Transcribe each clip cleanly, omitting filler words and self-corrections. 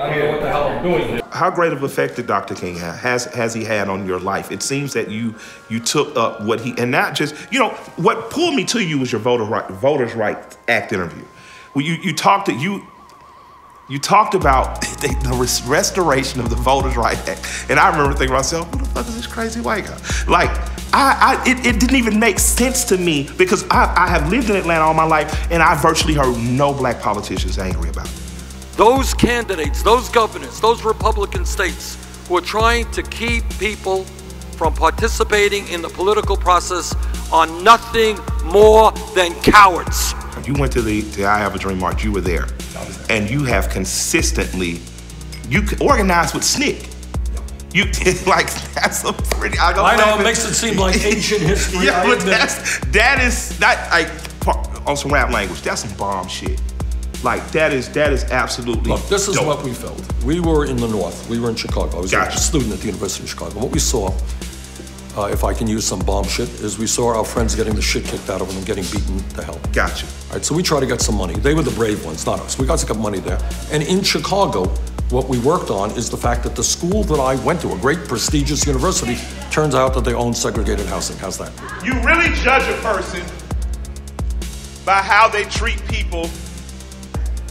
I don't know what the hell I'm doing here. How great of effect did Dr. King has he had on your life? It seems that you took up what he, and not just, you know, what pulled me to you was your Voters' Rights Act interview. Well, you talked about the restoration of the Voters' Rights Act. And I remember thinking to myself, who the fuck is this crazy white guy? Like, it didn't even make sense to me because I have lived in Atlanta all my life and I virtually heard no black politicians angry about it. Those candidates, those governors, those Republican states who are trying to keep people from participating in the political process are nothing more than cowards. You went to the I Have a Dream March, you were there. And you have consistently, you organized with SNCC. You like, that's a pretty, I know, it makes it seem like ancient history. Yeah, but that is not like, on some rap language, that's some bomb shit. Like, that is absolutely Look, this is dope. what we felt. We were in the North. We were in Chicago. I was a student at the University of Chicago. What we saw, if I can use some bomb shit, is we saw our friends getting the shit kicked out of them and getting beaten to hell. Gotcha. All right, so we tried to get some money. They were the brave ones, not us. We got some money there. And in Chicago, what we worked on is the fact that the school that I went to, a great prestigious university, turns out that they own segregated housing. How's that? You really judge a person by how they treat people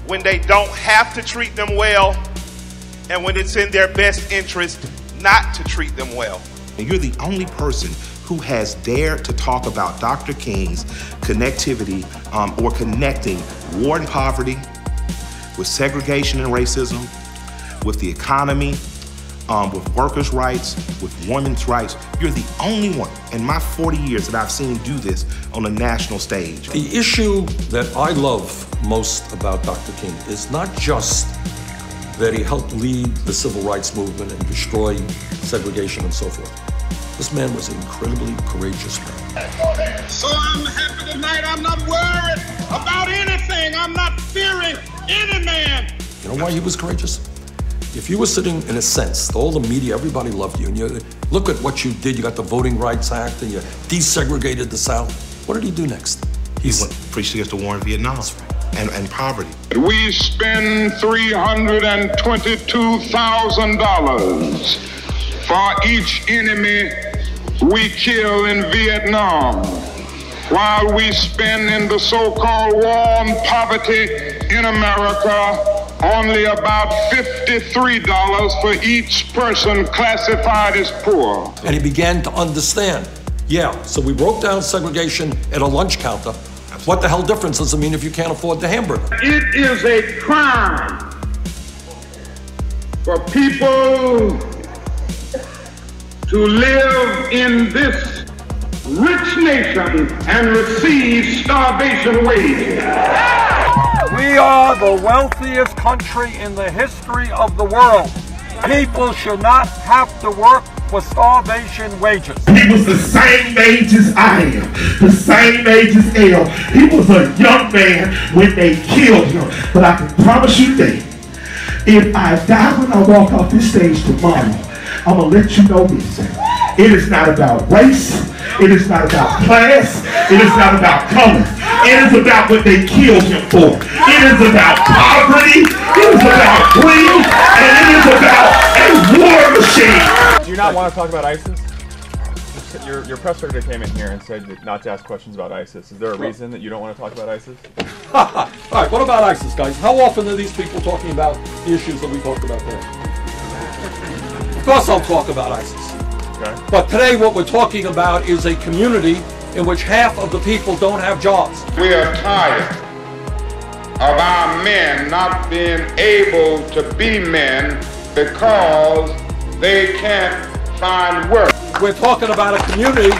when they don't have to treat them well and when it's in their best interest not to treat them well. And you're the only person who has dared to talk about Dr. King's connectivity or connecting war and poverty with segregation and racism, with the economy, with workers' rights, with women's rights. You're the only one in my 40 years that I've seen do this on a national stage. The issue that I love most about Dr. King is not just that he helped lead the civil rights movement and destroy segregation and so forth. This man was an incredibly courageous man. So I'm happy tonight. I'm not worried about anything. I'm not fearing any man. You know why he was courageous? If you were sitting in a sense, all the media, everybody loved you, and you look at what you did. You got the Voting Rights Act, and you desegregated the South. What did he do next? He preached against the war in Vietnam and poverty. We spend $322,000 for each enemy we kill in Vietnam, while we spend in the so-called war on poverty in America only about $53 for each person classified as poor. And he began to understand, yeah, so we broke down segregation at a lunch counter. What the hell difference does it mean if you can't afford the hamburger? It is a crime for people to live in this rich nation and receive starvation wages. We are the wealthiest country in the history of the world. People should not have to work for starvation wages. He was the same age as I am, the same age as L. He was a young man when they killed him. But I can promise you that if I die when I walk off this stage tomorrow, I'm going to let you know this. It is not about race. It is not about class. It is not about color. It is about what they killed him for. It is about poverty. It is about greed. And it is about a war machine. Do you not want to talk about ISIS? Your press secretary came in here and said not to ask questions about ISIS. Is there a reason that you don't want to talk about ISIS? All right, what about ISIS, guys? How often are these people talking about the issues that we talked about today? Of course I'll talk about ISIS. Okay. But today what we're talking about is a community in which half of the people don't have jobs. We are tired of our men not being able to be men because they can't find work. We're talking about a community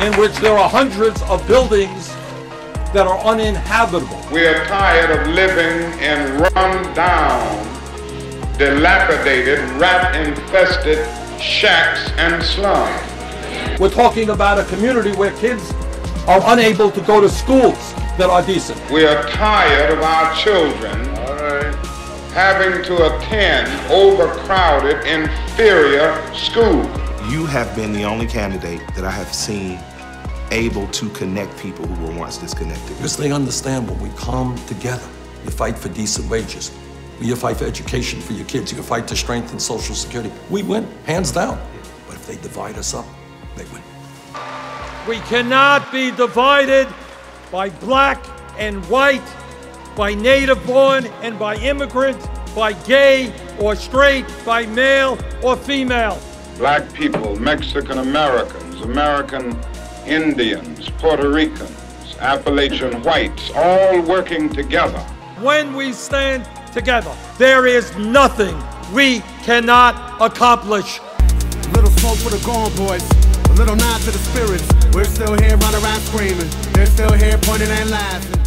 in which there are hundreds of buildings that are uninhabitable. We are tired of living in run-down, dilapidated, rat-infested shacks and slums. We're talking about a community where kids are unable to go to schools that are decent. We are tired of our children having to attend overcrowded, inferior schools. You have been the only candidate that I have seen able to connect people who were once disconnected. Because they understand when we come together, you fight for decent wages. You fight for education for your kids. You fight to strengthen Social Security. We win, hands down. But if they divide us up, they win. We cannot be divided by black and white, by native-born and by immigrant, by gay or straight, by male or female. Black people, Mexican Americans, American Indians, Puerto Ricans, Appalachian whites, all working together. When we stand together, there is nothing we cannot accomplish. A little smoke for the gone boys, a little nod to the spirits. We're still here running around screaming. They're still here pointing and laughing.